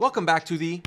Welcome back to the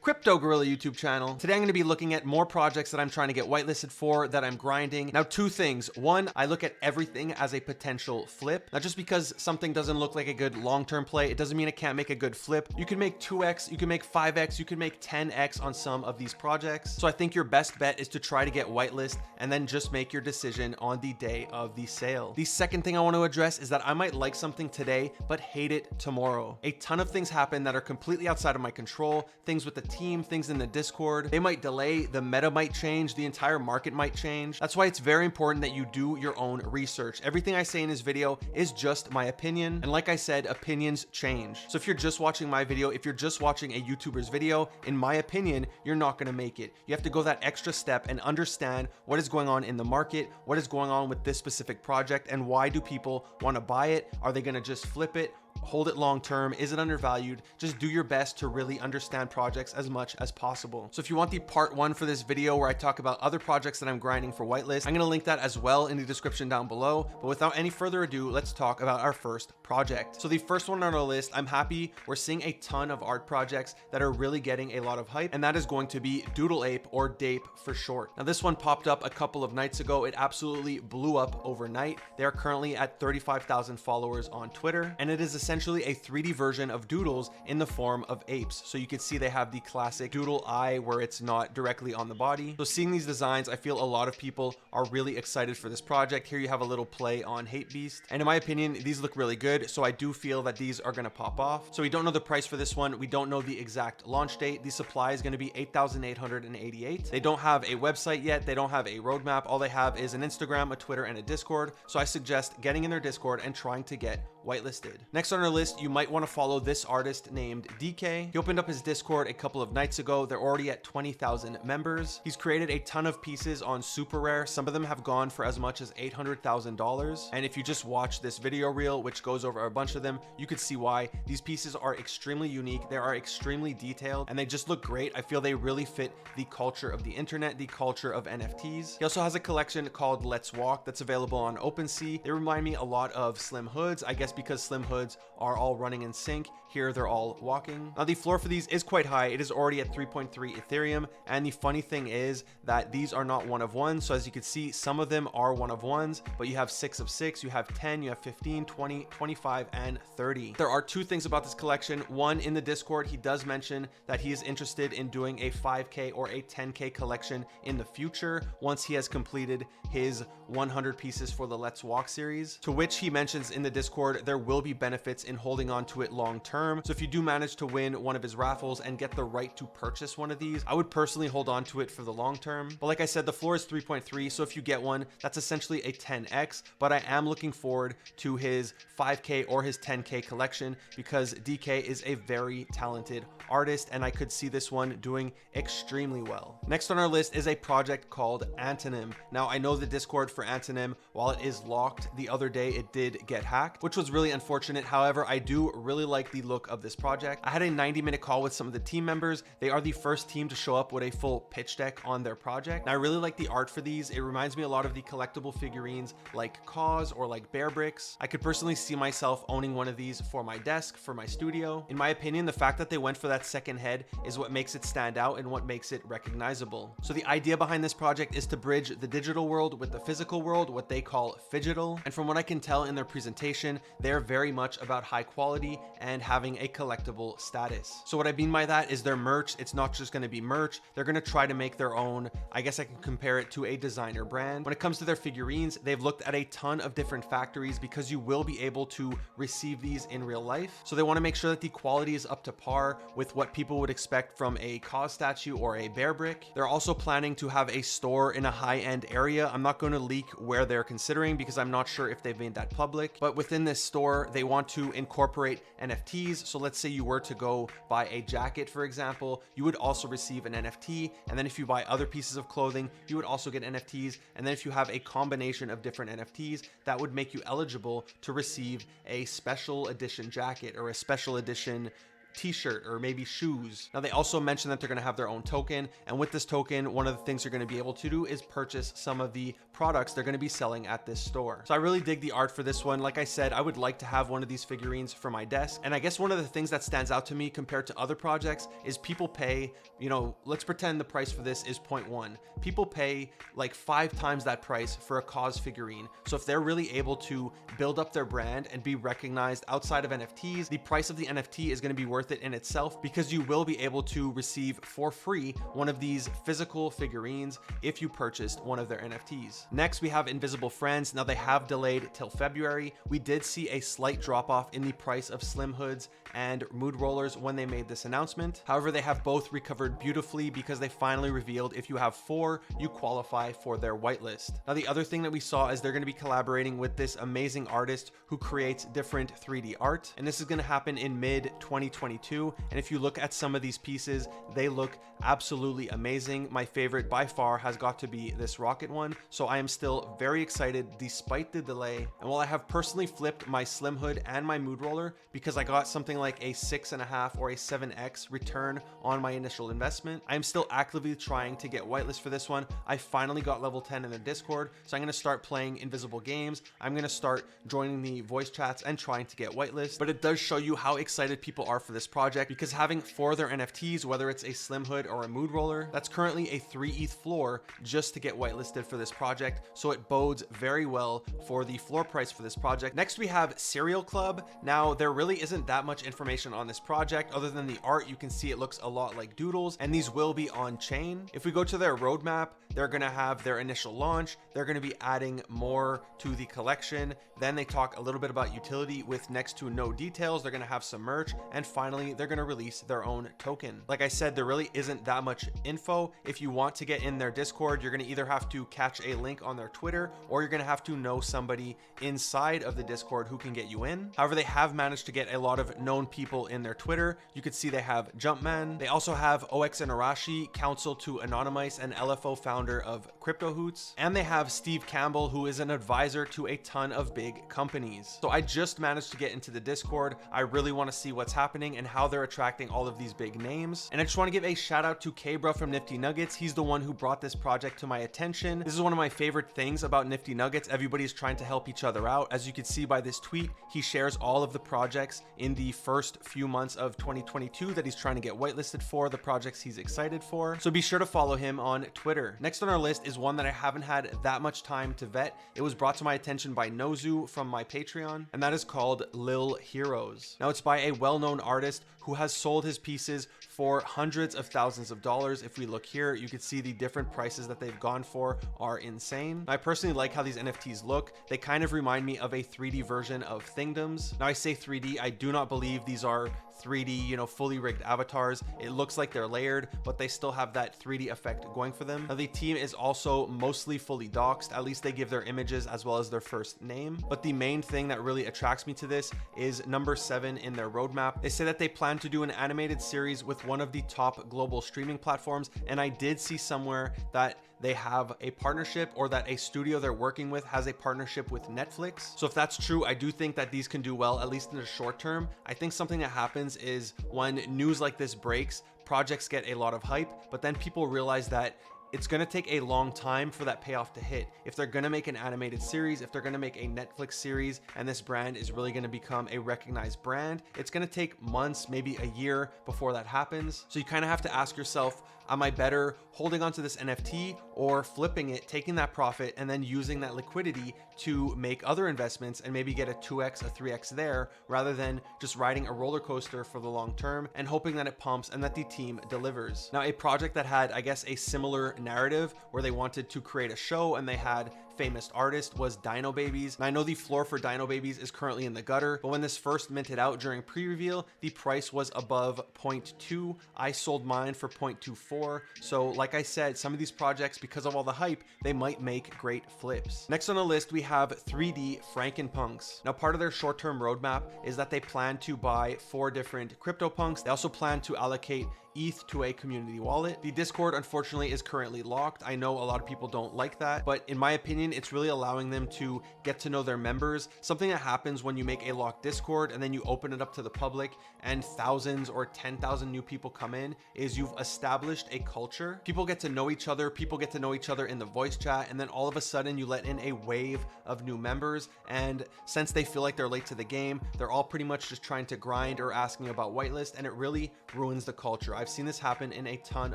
Crypto Gorilla YouTube channel. Today I'm going to be looking at more projects that I'm trying to get whitelisted for, that I'm grinding. Now, two things. One, I look at everything as a potential flip. Now, just because something doesn't look like a good long-term play, it doesn't mean it can't make a good flip. You can make 2x, you can make 5x, you can make 10x on some of these projects. So I think your best bet is to try to get whitelist and then just make your decision on the day of the sale. The second thing I want to address is that I might like something today, but hate it tomorrow. A ton of things happen that are completely outside of my control. Things with the team, things in the Discord, they might delay, the meta might change, the entire market might change. That's why it's very important that you do your own research. Everything I say in this video is just my opinion. And like I said, opinions change. So if you're just watching my video, if you're just watching a YouTuber's video, in my opinion, you're not going to make it. You have to go that extra step and understand what is going on in the market, what is going on with this specific project, and why do people want to buy it? Are they going to just flip it? Hold it long term? Is it undervalued? Just do your best to really understand projects as much as possible. So if you want the part 1 for this video where I talk about other projects that I'm grinding for whitelist, I'm going to link that as well in the description down below. But without any further ado, let's talk about our first project. So the first one on our list, I'm happy we're seeing a ton of art projects that are really getting a lot of hype, and that is going to be Doodle Ape, or Dape for short. Now this one popped up a couple of nights ago. It absolutely blew up overnight. They are currently at 35,000 followers on Twitter, and it is essentially a 3D version of doodles in the form of apes. So you can see they have the classic doodle eye where it's not directly on the body. So seeing these designs, I feel a lot of people are really excited for this project. Here you have a little play on Hate Beast, and in my opinion, these look really good. So I do feel that these are going to pop off. So we don't know the price for this one. We don't know the exact launch date. The supply is going to be 8,888. They don't have a website yet. They don't have a roadmap. All they have is an Instagram, a Twitter, and a Discord. So I suggest getting in their Discord and trying to get whitelisted. Next on our list, you might want to follow this artist named DK. He opened up his Discord a couple of nights ago. They're already at 20,000 members. He's created a ton of pieces on super rare. Some of them have gone for as much as $800,000. And if you just watch this video reel, which goes over a bunch of them, you could see why. These pieces are extremely unique. They are extremely detailed, and they just look great. I feel they really fit the culture of the internet, the culture of NFTs. He also has a collection called Let's Walk that's available on OpenSea. They remind me a lot of Slim Hoods, I guess because Slim Hoods are all running in sync. Here they're all walking. Now the floor for these is quite high. It is already at 3.3 Ethereum, and the funny thing is that these are not one of one. So as you can see, some of them are one of ones, but you have 6 of 6, you have 10, you have 15, 20, 25, and 30. There are two things about this collection. One, in the Discord, he does mention that he is interested in doing a 5K or a 10K collection in the future once he has completed his 100 pieces for the Let's Walk series, to which he mentions in the Discord there will be benefits in holding on to it long term. So if you do manage to win one of his raffles and get the right to purchase one of these, I would personally hold on to it for the long term. But like I said, the floor is 3.3, so if you get one, that's essentially a 10x. But I am looking forward to his 5K or his 10K collection because DK is a very talented artist, and I could see this one doing extremely well. Next on our list is a project called Antonym. Now I know the Discord for Antonym, while it is locked, the other day it did get hacked, which was really unfortunate. However, I do really like the look of this project. I had a 90-minute call with some of the team members. They are the first team to show up with a full pitch deck on their project. And I really like the art for these. It reminds me a lot of the collectible figurines like Cause or like Bear Bricks. I could personally see myself owning one of these for my desk, for my studio. In my opinion, the fact that they went for that second head is what makes it stand out and what makes it recognizable. So the idea behind this project is to bridge the digital world with the physical world, what they call phygital. And from what I can tell in their presentation, they're very much about high quality and having a collectible status. So what I mean by that is their merch, it's not just going to be merch. They're going to try to make their own. I guess I can compare it to a designer brand. When it comes to their figurines, they've looked at a ton of different factories because you will be able to receive these in real life. So they want to make sure that the quality is up to par with what people would expect from a Cause statue or a Bear Brick. They're also planning to have a store in a high-end area. I'm not going to leak where they're considering because I'm not sure if they've made that public, but within this store, they want to incorporate NFTs. So let's say you were to go buy a jacket, for example, you would also receive an NFT. And then if you buy other pieces of clothing, you would also get NFTs. And then if you have a combination of different NFTs, that would make you eligible to receive a special edition jacket or a special edition t-shirt or maybe shoes. Now they also mentioned that they're going to have their own token, and with this token, one of the things you're going to be able to do is purchase some of the products they're going to be selling at this store. So I really dig the art for this one. Like I said, I would like to have one of these figurines for my desk. And I guess one of the things that stands out to me compared to other projects is people pay, you know, let's pretend the price for this is 0.1. People pay like 5 times that price for a cause figurine. So if they're really able to build up their brand and be recognized outside of NFTs, the price of the NFT is going to be worth it in itself, because you will be able to receive for free one of these physical figurines if you purchased one of their NFTs. Next, we have Invisible Friends. Now they have delayed till February. We did see a slight drop off in the price of Slim Hoods and Mood Rollers when they made this announcement. However, they have both recovered beautifully because they finally revealed if you have 4, you qualify for their whitelist. Now, the other thing that we saw is they're going to be collaborating with this amazing artist who creates different 3D art, and this is going to happen in mid 2022. And if you look at some of these pieces, they look absolutely amazing. My favorite by far has got to be this rocket one, so I am still very excited despite the delay. And while I have personally flipped my Slim Hood and my Mood Roller because I got something like a 6.5 or a 7x return on my initial investment, I am still actively trying to get whitelist for this one. I finally got level 10 in the Discord, so I'm going to start playing invisible games. I'm going to start joining the voice chats and trying to get whitelist. But it does show you how excited people are for this project, because having 4 of their NFTs, whether it's a Slim Hood or a Mood Roller, that's currently a 3 ETH floor just to get whitelisted for this project. So it bodes very well for the floor price for this project. Next, we have Serial Club. Now, there really isn't that much information on this project other than the art. You can see it looks a lot like Doodles, and these will be on chain. If we go to their roadmap, they're going to have their initial launch. They're going to be adding more to the collection. Then they talk a little bit about utility with next to no details. They're going to have some merch, and finally, they're going to release their own token. Like I said, there really isn't that much info. If you want to get in their Discord, you're going to either have to catch a link on their Twitter, or you're going to have to know somebody inside of the Discord who can get you in. However, they have managed to get a lot of known people in their Twitter. You could see they have Jumpman. They also have OX and Arashi, counsel to Anonymice and LFO founder of Crypto Hoots. And they have Steve Campbell, who is an advisor to a ton of big companies. So I just managed to get into the Discord. I really want to see what's happening and how they're attracting all of these big names. And I just want to give a shout out to Kbra from Nifty Nuggets. He's the one who brought this project to my attention. This is one of my favorite things about Nifty Nuggets. Everybody's trying to help each other out. As you can see by this tweet, he shares all of the projects in the first few months of 2022 that he's trying to get whitelisted for, the projects he's excited for. So be sure to follow him on Twitter. Next on our list is one that I haven't had that much time to vet. It was brought to my attention by Nozu from my Patreon, and that is called Lil Heroes. Now, it's by a well-known artist who has sold his pieces for hundreds of thousands of dollars. If we look here, you can see the different prices that they've gone for are insane. I personally like how these NFTs look. They kind of remind me of a 3D version of Thingdoms. Now, I say 3D, I do not believe these are 3D, you know, fully rigged avatars. It looks like they're layered, but they still have that 3D effect going for them. Now, the team is also mostly fully doxed. At least they give their images as well as their first name. But the main thing that really attracts me to this is number 7 in their roadmap. They say that they plan to do an animated series with one of the top global streaming platforms, and I did see somewhere that they have a partnership, or that a studio they're working with has a partnership with Netflix. So if that's true, I do think that these can do well, at least in the short term. I think something that happens is when news like this breaks, projects get a lot of hype, but then people realize that it's going to take a long time for that payoff to hit. If they're going to make an animated series, if they're going to make a Netflix series, and this brand is really going to become a recognized brand, it's going to take months, maybe a year before that happens. So you kind of have to ask yourself, am I better holding onto this NFT or flipping it, taking that profit, and then using that liquidity to make other investments and maybe get a 2x, a 3x there, rather than just riding a roller coaster for the long term and hoping that it pumps and that the team delivers. Now, a project that had, I guess, a similar narrative where they wanted to create a show and they had famous artist was Dino Babies. And I know the floor for Dino Babies is currently in the gutter, but when this first minted out during pre-reveal, the price was above 0.2. I sold mine for 0.24. So like I said, some of these projects, because of all the hype, they might make great flips. Next on the list, we have 3D Frankenpunks. Now, part of their short-term roadmap is that they plan to buy 4 different CryptoPunks. They also plan to allocate ETH to a community wallet. The Discord, unfortunately, is currently locked. I know a lot of people don't like that, but in my opinion, it's really allowing them to get to know their members. Something that happens when you make a locked Discord and then you open it up to the public and thousands or 10,000 new people come in is you've established a culture. People get to know each other. People get to know each other in the voice chat. And then all of a sudden you let in a wave of new members. And since they feel like they're late to the game, they're all pretty much just trying to grind or asking about whitelist, and it really ruins the culture. I've seen this happen in a ton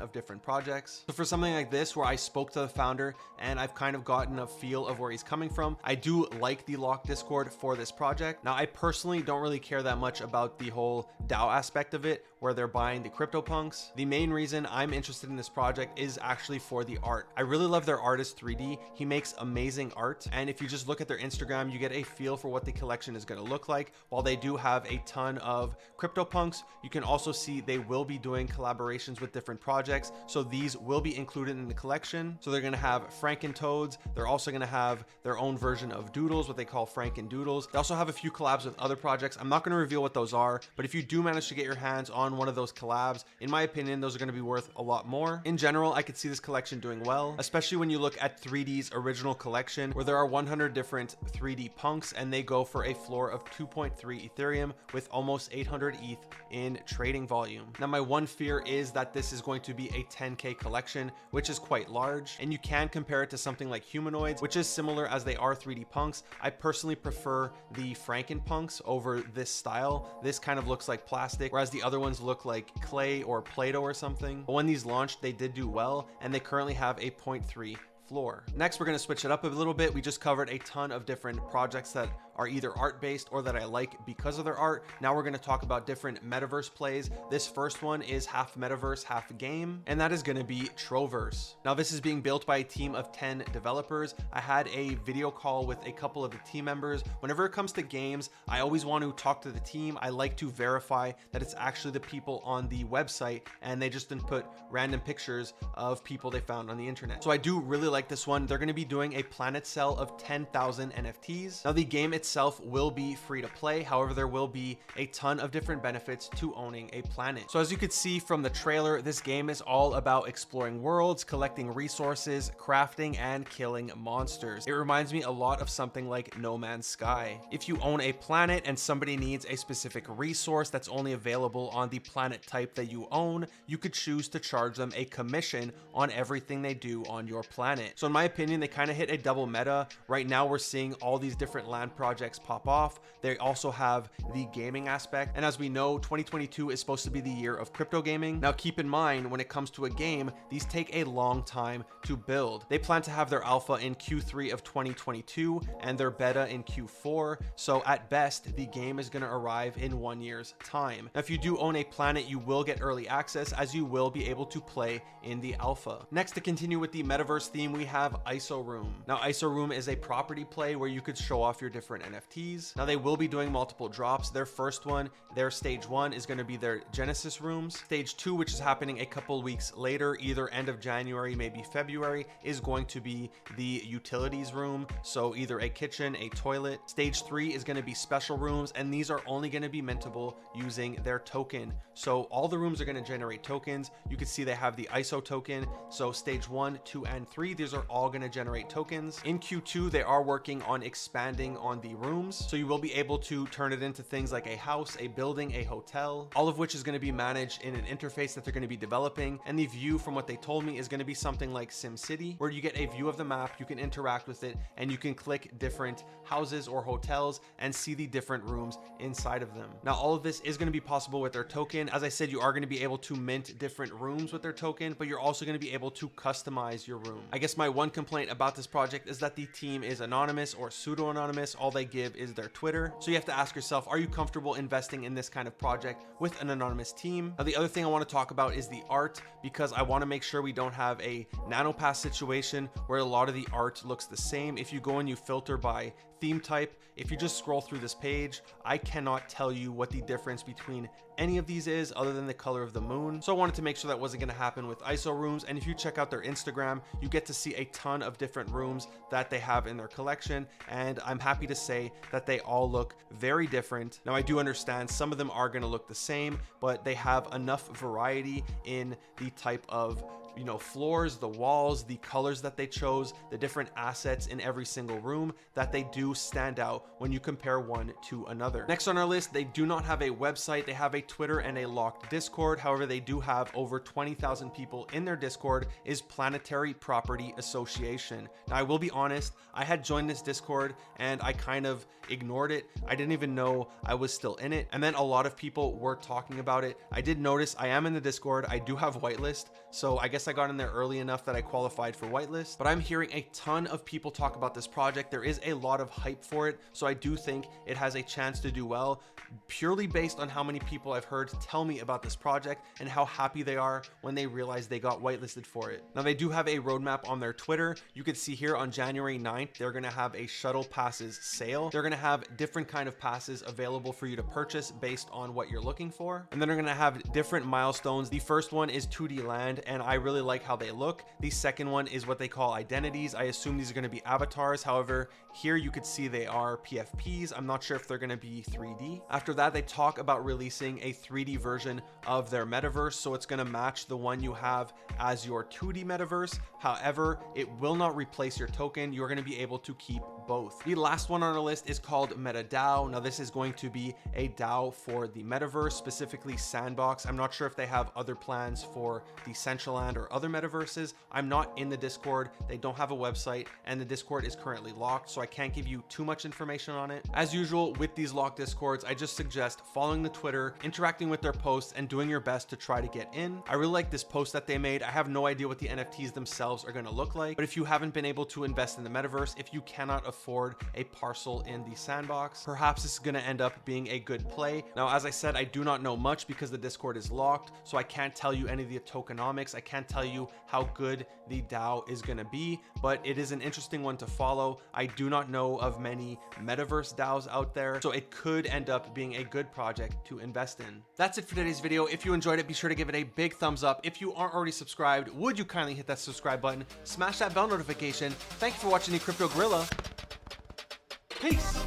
of different projects. So for something like this, where I spoke to the founder and I've kind of gotten a feel of where he's coming from, I do like the locked Discord for this project. Now, I personally don't really care that much about the whole DAO aspect of it, where they're buying the CryptoPunks. The main reason I'm interested in this project is actually for the art. I really love their artist 3D. He makes amazing art. And if you just look at their Instagram, you get a feel for what the collection is going to look like. While they do have a ton of CryptoPunks, you can also see they will be doing collaborations with different projects. So these will be included in the collection. So they're going to have Frankentoads. They're also going to have their own version of Doodles, what they call Frankendoodles. They also have a few collabs with other projects. I'm not going to reveal what those are, but if you do manage to get your hands on one of those collabs, in my opinion, those are going to be worth a lot more. In general, I could see this collection doing well, especially when you look at 3D's original collection, where there are 100 different 3D punks and they go for a floor of 2.3 Ethereum with almost 800 ETH in trading volume. Now, my one fear is that this is going to be a 10K collection, which is quite large, and you can compare it to something like Humanoids, which is similar as they are 3D punks. I personally prefer the Frankenpunks over this style. This kind of looks like plastic, whereas the other ones look like clay or Play-Doh or something. But when these launched, they did do well, and they currently have a 0.3 floor. Next, we're going to switch it up a little bit. We just covered a ton of different projects that are either art based or that I like because of their art. Now we're going to talk about different metaverse plays. This first one is half metaverse, half game, and that is going to be Troverse. Now this is being built by a team of 10 developers. I had a video call with a couple of the team members. Whenever it comes to games, I always want to talk to the team. I like to verify that it's actually the people on the website and they just didn't put random pictures of people they found on the internet. So I do really like this one. They're going to be doing a planet sell of 10,000 NFTs. Now the game itself will be free to play. However, there will be a ton of different benefits to owning a planet. So as you could see from the trailer, this game is all about exploring worlds, collecting resources, crafting, and killing monsters. It reminds me a lot of something like No Man's Sky. If you own a planet and somebody needs a specific resource that's only available on the planet type that you own, you could choose to charge them a commission on everything they do on your planet. So in my opinion, they kind of hit a double meta. Right now we're seeing all these different land projects pop off. They also have the gaming aspect. And as we know, 2022 is supposed to be the year of crypto gaming. Now keep in mind, when it comes to a game, these take a long time to build. They plan to have their alpha in Q3 of 2022 and their beta in Q4. So at best, the game is going to arrive in 1 year's time. Now, if you do own a planet, you will get early access, as you will be able to play in the alpha. Next, to continue with the metaverse theme, we have ISO Room. Now, ISO Room is a property play where you could show off your different NFTs. Now, they will be doing multiple drops. Their first one, their stage 1, is going to be their Genesis rooms. Stage 2, which is happening a couple weeks later, either end of January, maybe February, is going to be the utilities room. So either a kitchen, a toilet. Stage 3 is going to be special rooms, and these are only going to be mintable using their token. So all the rooms are going to generate tokens. You can see they have the ISO token. So stage 1, 2, and 3, these are all going to generate tokens. In Q2, they are working on expanding on the rooms. So you will be able to turn it into things like a house, a building, a hotel, all of which is going to be managed in an interface that they're going to be developing. And the view, from what they told me, is going to be something like SimCity, where you get a view of the map, you can interact with it, and you can click different houses or hotels and see the different rooms inside of them. Now, all of this is going to be possible with their token. As I said, you are going to be able to mint different rooms with their token, but you're also going to be able to customize your room. I guess my one complaint about this project is that the team is anonymous or pseudo-anonymous. All they give is their Twitter. So you have to ask yourself, are you comfortable investing in this kind of project with an anonymous team? Now, the other thing I want to talk about is the art, because I want to make sure we don't have a NanoPass situation where a lot of the art looks the same. If you go and you filter by theme type. If you just scroll through this page, I cannot tell you what the difference between any of these is other than the color of the moon. So I wanted to make sure that wasn't going to happen with ISO rooms. And if you check out their Instagram, you get to see a ton of different rooms that they have in their collection. And I'm happy to say that they all look very different. Now I do understand some of them are going to look the same, but they have enough variety in the type of floors, the walls, the colors that they chose, the different assets in every single room, that they do stand out when you compare one to another. Next on our list, they do not have a website. They have a Twitter and a locked Discord. However, they do have over 20,000 people in their Discord, is Planetary Property Association. Now, I will be honest, I had joined this Discord and I kind of ignored it. I didn't even know I was still in it. And then a lot of people were talking about it. I did notice I am in the Discord. I do have whitelist. So I guess I got in there early enough that I qualified for whitelist, but I'm hearing a ton of people talk about this project. There is a lot of hype for it. So I do think it has a chance to do well, purely based on how many people I've heard tell me about this project and how happy they are when they realize they got whitelisted for it. Now they do have a roadmap on their Twitter. You can see here on January 9th, they're going to have a shuttle passes sale. They're going to have different kind of passes available for you to purchase based on what you're looking for. And then they're going to have different milestones. The first one is 2D land, and I really like how they look. The second one is what they call identities. I assume these are going to be avatars. However, here you could see they are PFPs. I'm not sure if they're going to be 3D. After that, they talk about releasing a 3D version of their metaverse. So it's going to match the one you have as your 2D metaverse. However, it will not replace your token. You're going to be able to keep both. The last one on our list is called MetaDAO. Now this is going to be a DAO for the metaverse, specifically Sandbox. I'm not sure if they have other plans for Decentraland or other metaverses. I'm not in the Discord. They don't have a website and the Discord is currently locked, so I can't give you too much information on it. As usual with these locked Discords, I just suggest following the Twitter, interacting with their posts, and doing your best to try to get in. I really like this post that they made. I have no idea what the NFTs themselves are going to look like, but if you haven't been able to invest in the metaverse, if you cannot afford a parcel in the Sandbox, perhaps this is going to end up being a good play. Now, as I said, I do not know much because the Discord is locked, so I can't tell you any of the tokenomics. I can't tell you how good the DAO is going to be, but it is an interesting one to follow. I do not know of many metaverse DAOs out there, so it could end up being a good project to invest in. That's it for today's video. If you enjoyed it, be sure to give it a big thumbs up. If you aren't already subscribed, would you kindly hit that subscribe button, smash that bell notification. Thank you for watching the Crypto Gorilla. Peace.